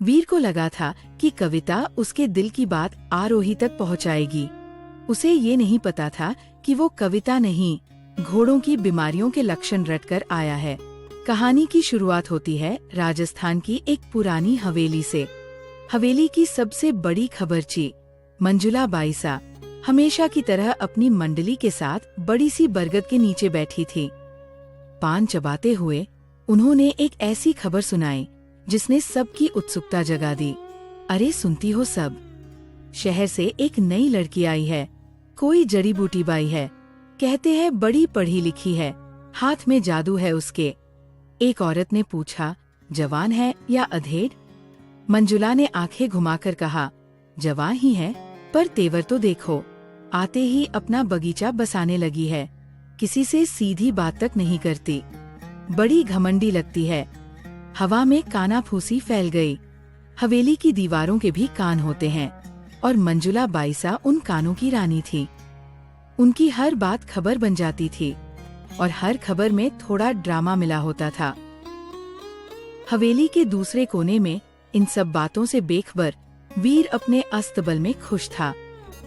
वीर को लगा था कि कविता उसके दिल की बात आरोही तक पहुंचाएगी। उसे ये नहीं पता था कि वो कविता नहीं, घोड़ों की बीमारियों के लक्षण रटकर आया है। कहानी की शुरुआत होती है राजस्थान की एक पुरानी हवेली से। हवेली की सबसे बड़ी खबरची मंजुला बाईसा हमेशा की तरह अपनी मंडली के साथ बड़ी सी बरगद के नीचे बैठी थी। पान चबाते हुए उन्होंने एक ऐसी खबर सुनाई जिसने सबकी उत्सुकता जगा दी। अरे सुनती हो सब, शहर से एक नई लड़की आई है, कोई जड़ी बूटी बाई है, कहते हैं बड़ी पढ़ी लिखी है, हाथ में जादू है उसके। एक औरत ने पूछा, जवान है या अधेड़? मंजुला ने आंखें घुमाकर कहा, जवान ही है, पर तेवर तो देखो, आते ही अपना बगीचा बसाने लगी है, किसी से सीधी बात तक नहीं करती, बड़ी घमंडी लगती है। हवा में कानाफूसी फैल गई। हवेली की दीवारों के भी कान होते हैं और मंजुला बाईसा उन कानों की रानी थी। उनकी हर बात खबर बन जाती थी और हर खबर में थोड़ा ड्रामा मिला होता था। हवेली के दूसरे कोने में इन सब बातों से बेखबर वीर अपने अस्तबल में खुश था।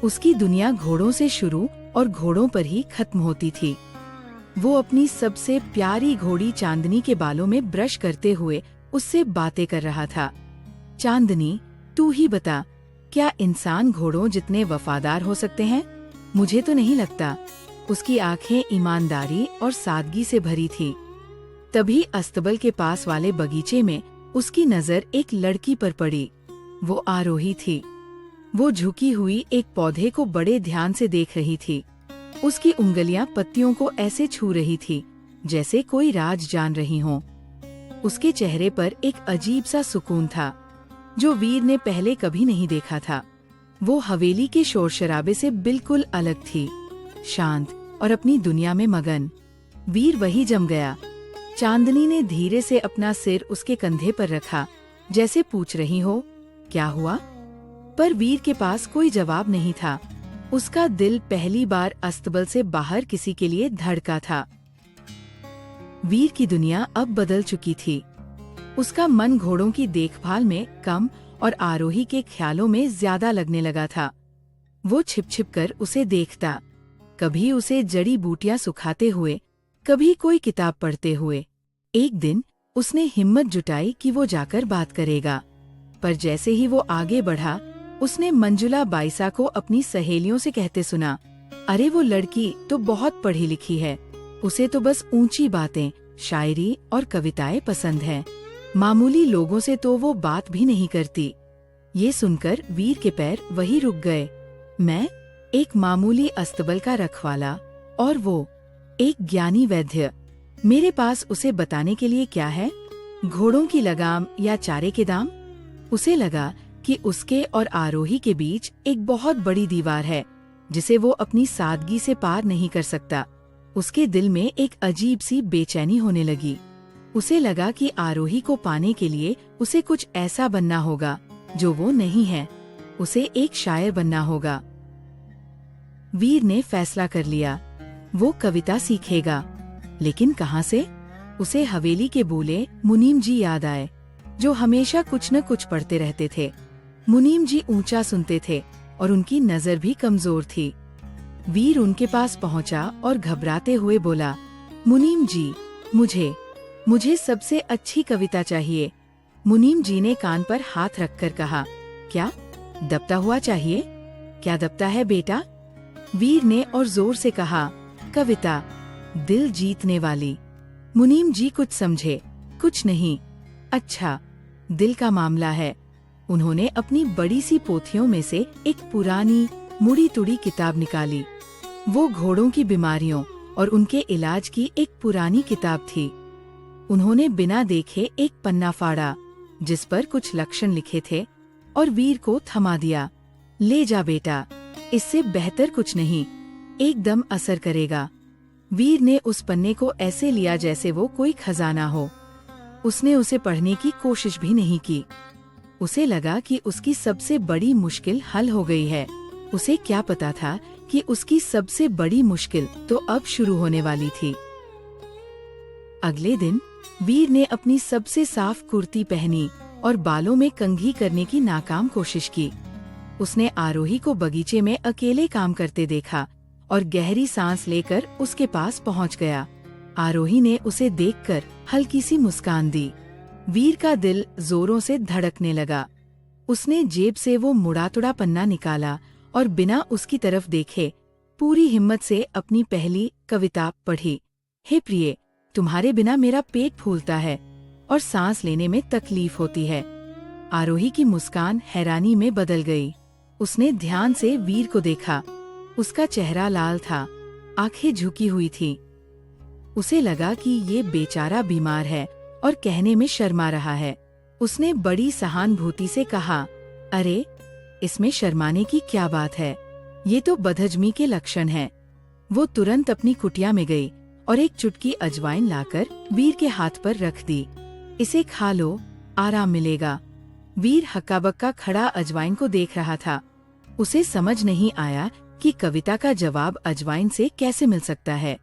उसकी दुनिया घोड़ों से शुरू और घोड़ों पर ही खत्म होती थी। वो अपनी सबसे प्यारी घोड़ी चांदनी के बालों में ब्रश करते हुए उससे बातें कर रहा था। चांदनी, तू ही बता, क्या इंसान घोड़ों जितने वफादार हो सकते हैं? मुझे तो नहीं लगता। उसकी आंखें ईमानदारी और सादगी से भरी थी। तभी अस्तबल के पास वाले बगीचे में उसकी नजर एक लड़की पर पड़ी। वो आरोही थी। वो झुकी हुई एक पौधे को बड़े ध्यान से देख रही थी। उसकी उंगलियां पत्तियों को ऐसे छू रही थी जैसे कोई राज जान रही हो। उसके चेहरे पर एक अजीब सा सुकून था जो वीर ने पहले कभी नहीं देखा था। वो हवेली के शोर शराबे से बिल्कुल अलग थी, शांत और अपनी दुनिया में मगन। वीर वही जम गया। चांदनी ने धीरे से अपना सिर उसके कंधे पर रखा, जैसे पूछ रही हो, क्या हुआ? पर वीर के पास कोई जवाब नहीं था। उसका दिल पहली बार अस्तबल से बाहर किसी के लिए धड़का था। वीर की दुनिया अब बदल चुकी थी। उसका मन घोड़ों की देखभाल में कम और आरोही के ख्यालों में ज्यादा लगने लगा था। वो छिप छिप कर उसे देखता, कभी उसे जड़ी बूटियां सुखाते हुए, कभी कोई किताब पढ़ते हुए। एक दिन उसने हिम्मत जुटाई कि वो जाकर बात करेगा, पर जैसे ही वो आगे बढ़ा, उसने मंजुला बाईसा को अपनी सहेलियों से कहते सुना, अरे वो लड़की तो बहुत पढ़ी लिखी है, उसे तो बस ऊंची बातें, शायरी और कविताएं पसंद हैं। मामूली लोगों से तो वो बात भी नहीं करती। ये सुनकर वीर के पैर वहीं रुक गए। मैं, एक मामूली अस्तबल का रखवाला, और वो एक ज्ञानी वैद्य। मेरे पास उसे बताने के लिए क्या है? घोड़ों की लगाम या चारे के दाम? उसे लगा कि उसके और आरोही के बीच एक बहुत बड़ी दीवार है जिसे वो अपनी सादगी से पार नहीं कर सकता। उसके दिल में एक अजीब सी बेचैनी होने लगी। उसे लगा कि आरोही को पाने के लिए उसे कुछ ऐसा बनना होगा जो वो नहीं है। उसे एक शायर बनना होगा। वीर ने फैसला कर लिया, वो कविता सीखेगा। लेकिन कहाँ से? उसे हवेली के बूले मुनीम जी याद आए, जो हमेशा कुछ न कुछ पढ़ते रहते थे। मुनीम जी ऊंचा सुनते थे और उनकी नजर भी कमजोर थी। वीर उनके पास पहुंचा और घबराते हुए बोला, मुनीम जी, मुझे सबसे अच्छी कविता चाहिए। मुनीम जी ने कान पर हाथ रखकर कहा, क्या दबता हुआ चाहिए? क्या दबता है बेटा? वीर ने और जोर से कहा, कविता, दिल जीतने वाली। मुनीम जी कुछ समझे, कुछ नहीं। अच्छा, दिल का मामला है। उन्होंने अपनी बड़ी सी पोथियों में से एक पुरानी मुड़ी तुड़ी किताब निकाली। वो घोड़ों की बीमारियों और उनके इलाज की एक पुरानी किताब थी। उन्होंने बिना देखे एक पन्ना फाड़ा जिस पर कुछ लक्षण लिखे थे और वीर को थमा दिया। ले जा बेटा, इससे बेहतर कुछ नहीं, एकदम असर करेगा। वीर ने उस पन्ने को ऐसे लिया जैसे वो कोई खजाना हो। उसने उसे पढ़ने की कोशिश भी नहीं की। उसे लगा कि उसकी सबसे बड़ी मुश्किल हल हो गई है। उसे क्या पता था कि उसकी सबसे बड़ी मुश्किल तो अब शुरू होने वाली थी। अगले दिन वीर ने अपनी सबसे साफ कुर्ती पहनी और बालों में कंघी करने की नाकाम कोशिश की। उसने आरोही को बगीचे में अकेले काम करते देखा और गहरी सांस लेकर उसके पास पहुंच गया। आरोही ने उसे देखकर हल्की सी मुस्कान दी। वीर का दिल जोरों से धड़कने लगा। उसने जेब से वो मुड़ा-तुड़ा पन्ना निकाला और बिना उसकी तरफ देखे पूरी हिम्मत से अपनी पहली कविता पढ़ी। हे प्रिय, तुम्हारे बिना मेरा पेट फूलता है और सांस लेने में तकलीफ होती है। आरोही की मुस्कान हैरानी में बदल गई। उसने ध्यान से वीर को देखा। उसका चेहरा लाल था, आंखें झुकी हुई थीं। उसे लगा कि ये बेचारा बीमार है और कहने में शर्मा रहा है। उसने बड़ी सहानुभूति से कहा, अरे, इसमें शर्माने की क्या बात है? ये तो बदहजमी के लक्षण हैं। वो तुरंत अपनी कुटिया में गई और एक चुटकी अजवाइन लाकर वीर के हाथ पर रख दी। इसे खा लो, आराम मिलेगा। वीर हक्का-बक्का खड़ा अजवाइन को देख रहा था। उसे समझ नहीं आया कि कविता का जवाब अजवाइन से कैसे मिल सकता है।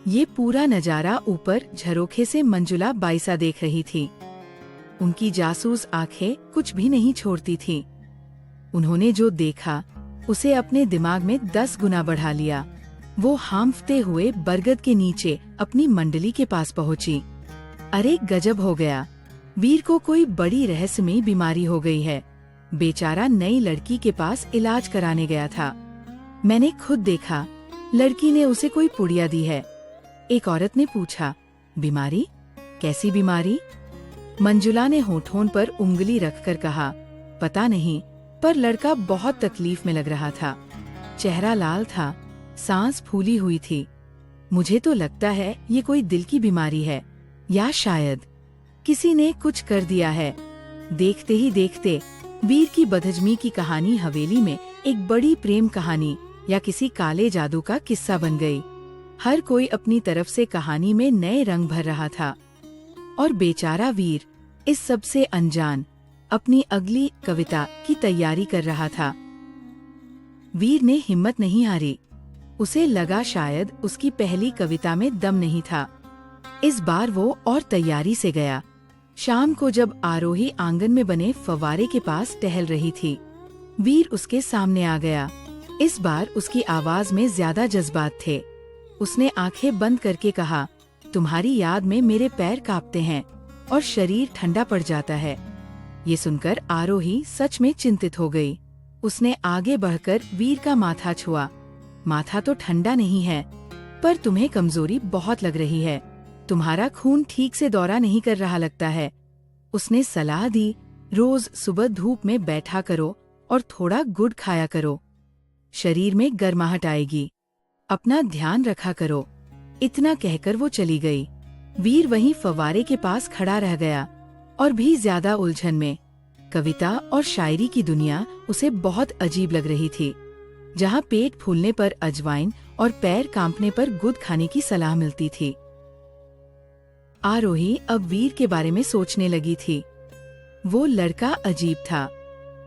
ये पूरा नजारा ऊपर झरोखे से मंजुला बाईसा देख रही थी। उनकी जासूस आंखें कुछ भी नहीं छोड़ती थीं। उन्होंने जो देखा उसे अपने दिमाग में 10 गुना बढ़ा लिया। वो हांफते हुए बरगद के नीचे अपनी मंडली के पास पहुंची। अरे गजब हो गया, वीर को कोई बड़ी रहस्यमयी बीमारी हो गई है। बेचारा नई लड़की के पास इलाज कराने गया था। मैंने खुद देखा, लड़की ने उसे कोई पुड़िया दी है। एक औरत ने पूछा, बीमारी? कैसी बीमारी? मंजुला ने होठों पर उंगली रखकर कहा, पता नहीं, पर लड़का बहुत तकलीफ में लग रहा था। चेहरा लाल था, सांस फूली हुई थी। मुझे तो लगता है ये कोई दिल की बीमारी है, या शायद किसी ने कुछ कर दिया है। देखते ही देखते वीर की बदहजमी की कहानी हवेली में एक बड़ी प्रेम कहानी या किसी काले जादू का किस्सा बन गई। हर कोई अपनी तरफ से कहानी में नए रंग भर रहा था और बेचारा वीर इस सब से अनजान अपनी अगली कविता की तैयारी कर रहा था। वीर ने हिम्मत नहीं हारी। उसे लगा शायद उसकी पहली कविता में दम नहीं था। इस बार वो और तैयारी से गया। शाम को जब आरोही आंगन में बने फव्वारे के पास टहल रही थी, वीर उसके सामने आ गया। इस बार उसकी आवाज में ज्यादा जज्बात थे। उसने आंखें बंद करके कहा, तुम्हारी याद में मेरे पैर कांपते हैं और शरीर ठंडा पड़ जाता है। ये सुनकर आरोही सच में चिंतित हो गई। उसने आगे बढ़कर वीर का माथा छुआ। माथा तो ठंडा नहीं है, पर तुम्हें कमजोरी बहुत लग रही है। तुम्हारा खून ठीक से दौरा नहीं कर रहा लगता है। उसने सलाह दी, रोज सुबह धूप में बैठा करो और थोड़ा गुड़ खाया करो। शरीर में गर्माहट आएगी। अपना ध्यान रखा करो। इतना कहकर वो चली गई। वीर वहीं फव्वारे के पास खड़ा रह गया और भी ज्यादा उलझन में। कविता और शायरी की दुनिया उसे बहुत अजीब लग रही थी। जहाँ पेट फूलने पर अजवाइन और पैर कांपने पर गुड़ खाने की सलाह मिलती थी। आरोही अब वीर के बारे में सोचने लगी थी। वो लड़का अजीब था,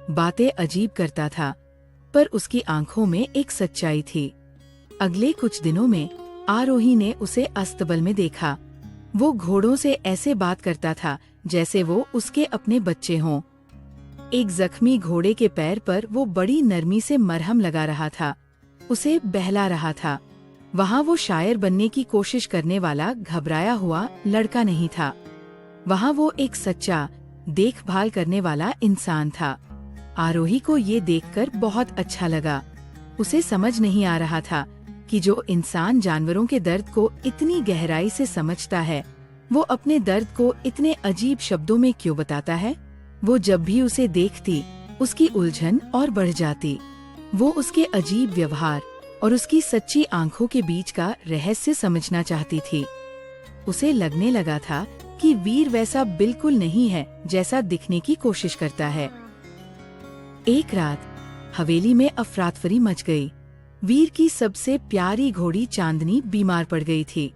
बातें अजीब करता था, पर उसकी आंखों में एक सच्चाई थी। अगले कुछ दिनों में आरोही ने उसे अस्तबल में देखा। वो घोड़ों से ऐसे बात करता था जैसे वो उसके अपने बच्चे हों। एक जख्मी घोड़े के पैर पर वो बड़ी नरमी से मरहम लगा रहा था, उसे बहला रहा था। वहाँ वो शायर बनने की कोशिश करने वाला घबराया हुआ लड़का नहीं था। वहाँ वो एक सच्चा देखभाल करने वाला इंसान था। आरोही को ये देखकर बहुत अच्छा लगा। उसे समझ नहीं आ रहा था कि जो इंसान जानवरों के दर्द को इतनी गहराई से समझता है, वो अपने दर्द को इतने अजीब शब्दों में क्यों बताता है। वो जब भी उसे देखती, उसकी उलझन और बढ़ जाती। वो उसके अजीब व्यवहार और उसकी सच्ची आंखों के बीच का रहस्य समझना चाहती थी। उसे लगने लगा था कि वीर वैसा बिल्कुल नहीं है जैसा दिखने की कोशिश करता है। एक रात हवेली में अफरातफरी मच गई। वीर की सबसे प्यारी घोड़ी चांदनी बीमार पड़ गई थी।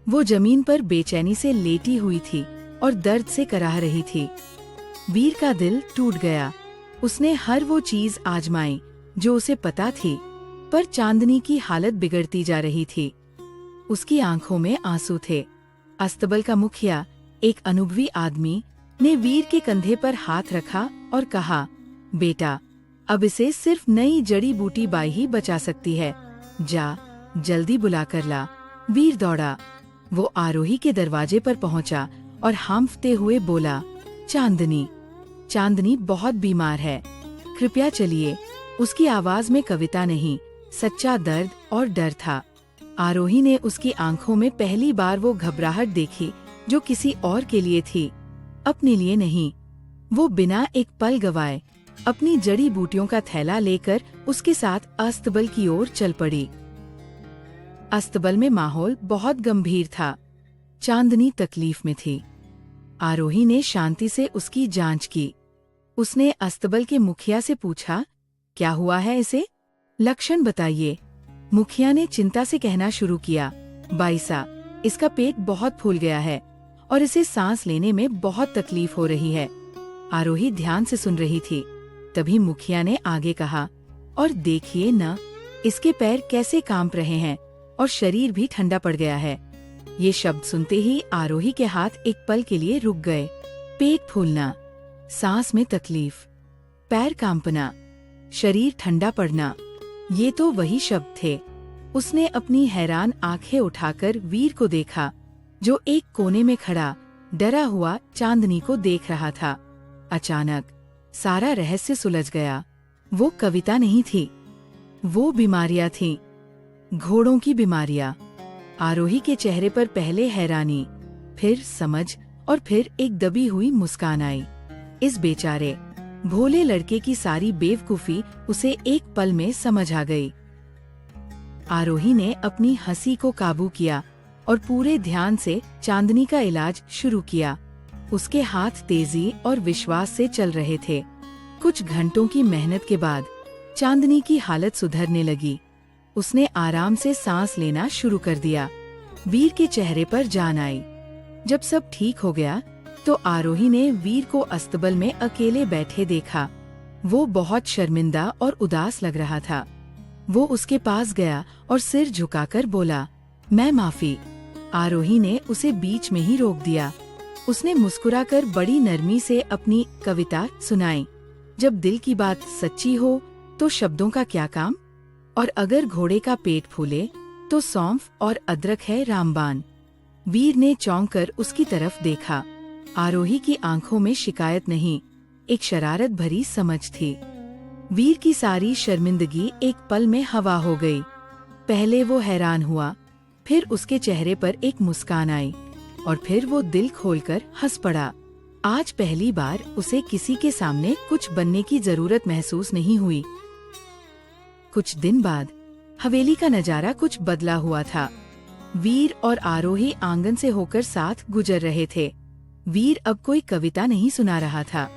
वो जमीन पर बेचैनी से लेटी हुई थी और दर्द से कराह रही थी। वीर का दिल टूट गया। उसने हर वो चीज आजमाई जो उसे पता थी, पर चांदनी की हालत बिगड़ती जा रही थी। उसकी आंखों में आंसू थे। अस्तबल का मुखिया, एक अनुभवी आदमी, ने वीर के कंधे पर हाथ रखा और कहा, बेटा, अब इसे सिर्फ नई जड़ी बूटी बाई ही बचा सकती है। जा, जल्दी बुला कर ला। वीर दौड़ा। वो आरोही के दरवाजे पर पहुंचा और हांफते हुए बोला, चांदनी, चांदनी बहुत बीमार है, कृपया चलिए। उसकी आवाज में कविता नहीं, सच्चा दर्द और डर था। आरोही ने उसकी आंखों में पहली बार वो घबराहट देखी जो किसी और के लिए थी, अपने लिए नहीं। वो बिना एक पल गवाए अपनी जड़ी बूटियों का थैला लेकर उसके साथ अस्तबल की ओर चल पड़ी। अस्तबल में माहौल बहुत गंभीर था। चांदनी तकलीफ में थी। आरोही ने शांति से उसकी जांच की। उसने अस्तबल के मुखिया से पूछा, क्या हुआ है इसे? लक्षण बताइए। मुखिया ने चिंता से कहना शुरू किया, बाईसा, इसका पेट बहुत फूल गया है और इसे सांस लेने में बहुत तकलीफ हो रही है। आरोही ध्यान से सुन रही थी। तभी मुखिया ने आगे कहा, और देखिए न, इसके पैर कैसे कांप रहे हैं और शरीर भी ठंडा पड़ गया है। ये शब्द सुनते ही आरोही के हाथ एक पल के लिए रुक गए। पेट फूलना, सांस में तकलीफ, पैर कांपना, शरीर ठंडा पड़ना, ये तो वही शब्द थे। उसने अपनी हैरान आंखें उठाकर वीर को देखा, जो एक कोने में खड़ा डरा हुआ चांदनी को देख रहा था। अचानक सारा रहस्य सुलझ गया। वो कविता नहीं थी, वो बीमारियां थीं, घोड़ों की बीमारियां। आरोही के चेहरे पर पहले हैरानी, फिर समझ और फिर एक दबी हुई मुस्कान आई। इस बेचारे भोले लड़के की सारी बेवकूफी उसे एक पल में समझ आ गई। आरोही ने अपनी हंसी को काबू किया और पूरे ध्यान से चांदनी का इलाज शुरू किया। उसके हाथ तेजी और विश्वास से चल रहे थे। कुछ घंटों की मेहनत के बाद चांदनी की हालत सुधरने लगी। उसने आराम से सांस लेना शुरू कर दिया। वीर के चेहरे पर जान आई। जब सब ठीक हो गया तो आरोही ने वीर को अस्तबल में अकेले बैठे देखा। वो बहुत शर्मिंदा और उदास लग रहा था। वो उसके पास गया और सिर झुकाकर बोला, मैं माफी। आरोही ने उसे बीच में ही रोक दिया। उसने मुस्कुराकर बड़ी नरमी से अपनी कविता सुनाई। जब दिल की बात सच्ची हो तो शब्दों का क्या काम, और अगर घोड़े का पेट फूले तो सौंफ और अदरक है रामबाण। वीर ने चौंक कर उसकी तरफ देखा। आरोही की आंखों में शिकायत नहीं, एक शरारत भरी समझ थी। वीर की सारी शर्मिंदगी एक पल में हवा हो गई। पहले वो हैरान हुआ, फिर उसके चेहरे पर एक मुस्कान आई और फिर वो दिल खोलकर हंस पड़ा। आज पहली बार उसे किसी के सामने कुछ बनने की जरूरत महसूस नहीं हुई। कुछ दिन बाद हवेली का नजारा कुछ बदला हुआ था। वीर और आरोही आंगन से होकर साथ गुजर रहे थे। वीर अब कोई कविता नहीं सुना रहा था।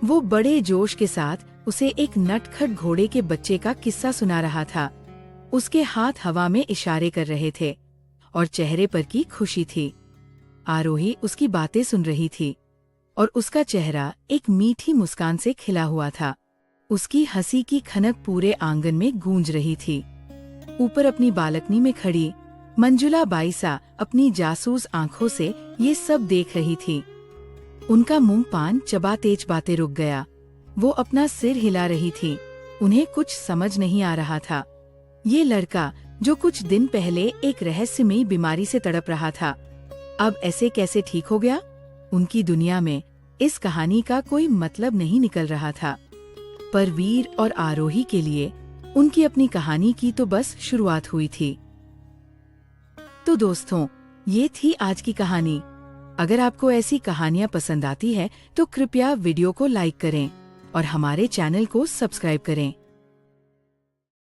वो बड़े जोश के साथ उसे एक नटखट घोड़े के बच्चे का किस्सा सुना रहा था। उसके हाथ हवा में इशारे कर रहे थे और चेहरे पर की खुशी थी। आरोही उसकी बातें सुन रही थी और उसका चेहरा एक मीठी मुस्कान से खिला हुआ था। उसकी हंसी की खनक पूरे आंगन में गूंज रही थी। ऊपर अपनी बालकनी में खड़ी मंजुला बाईसा अपनी जासूस आंखों से ये सब देख रही थी। उनका मुंह पान चबाते चबाते रुक गया। वो अपना सिर हिला रही थी। उन्हें कुछ समझ नहीं आ रहा था। ये लड़का जो कुछ दिन पहले एक रहस्यमयी बीमारी से तड़प रहा था, अब ऐसे कैसे ठीक हो गया? उनकी दुनिया में इस कहानी का कोई मतलब नहीं निकल रहा था। पर वीर और आरोही के लिए उनकी अपनी कहानी की तो बस शुरुआत हुई थी। तो दोस्तों, ये थी आज की कहानी। अगर आपको ऐसी कहानियाँ पसंद आती है तो कृपया वीडियो को लाइक करें और हमारे चैनल को सब्सक्राइब करें।